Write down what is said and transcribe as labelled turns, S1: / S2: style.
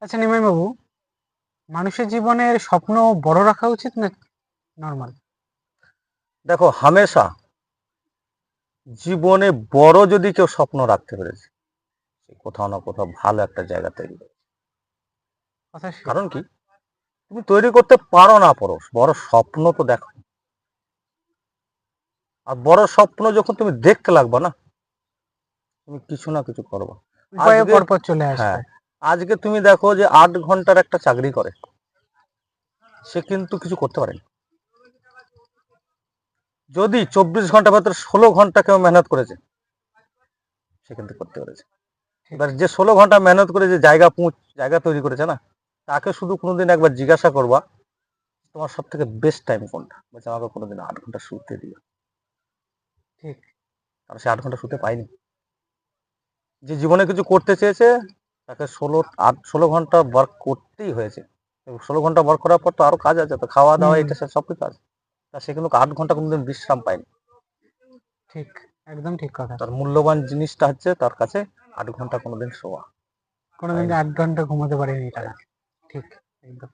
S1: আচ্ছা নিমাই বাবু, মানুষের জীবনের স্বপ্ন বড় রাখা উচিত না নর্মাল?
S2: দেখো, হামেশা জীবনে বড় যদি কেউ স্বপ্ন রাখতে পেরেছে, সে কোথাও না কোথাও ভালো একটা জায়গা তৈরি করে।
S1: কথা শেষ।
S2: কারণ কি, তুমি তৈরি করতে পারো না পারো, বড় স্বপ্ন তো দেখো। আর বড় স্বপ্ন যখন তুমি দেখতে লাগবা না, তুমি কিছু না কিছু করবা।
S1: উপায়ে
S2: আজকে,
S1: পরপর চলে
S2: হ্যাঁ,
S1: আসবে।
S2: আজকে তুমি দেখো যে 8 ঘন্টার একটা চাকরি করে, সে কিন্তু কিছু করতে পারেনি। যদি 24 ঘন্টা ভেতরে 16 ঘন্টা কেউ মেহনত করেছে, সে কিন্তু করতে পেরেছে।
S1: ঠিক।
S2: এবার যে 16 ঘন্টা মেহনত করে যে জায়গা তৈরি করেছে না, তাকে শুধু কোনোদিন একবার জিজ্ঞাসা করবা তোমার সব থেকে বেস্ট টাইম কোনটা, বলছে আমাকে কোনোদিন 8 ঘন্টা শুতে দিও।
S1: ঠিক।
S2: কারণ সে 8 ঘন্টা শুতে পায়নি। যে জীবনে কিছু করতে চেয়েছে, তাকে 16 ঘন্টা ওয়ার্ক করতেই হয়েছে। 16 ঘন্টা ওয়ার্ক করার পর তো আরো কাজ আছে, তো খাওয়া দাওয়া এটা সবকিছু আছে। তা সে কিন্তু 8 ঘন্টা কোনোদিন বিশ্রাম পায়নি।
S1: ঠিক। একদম ঠিক কথা।
S2: তার মূল্যবান জিনিসটা হচ্ছে তার কাছে 8 ঘন্টা কোনোদিন শোয়া।
S1: কোনোদিন
S2: পায়নি।
S1: 8 ঘন্টা ঘুমাতে পারিনি তারা। ঠিক। একদম।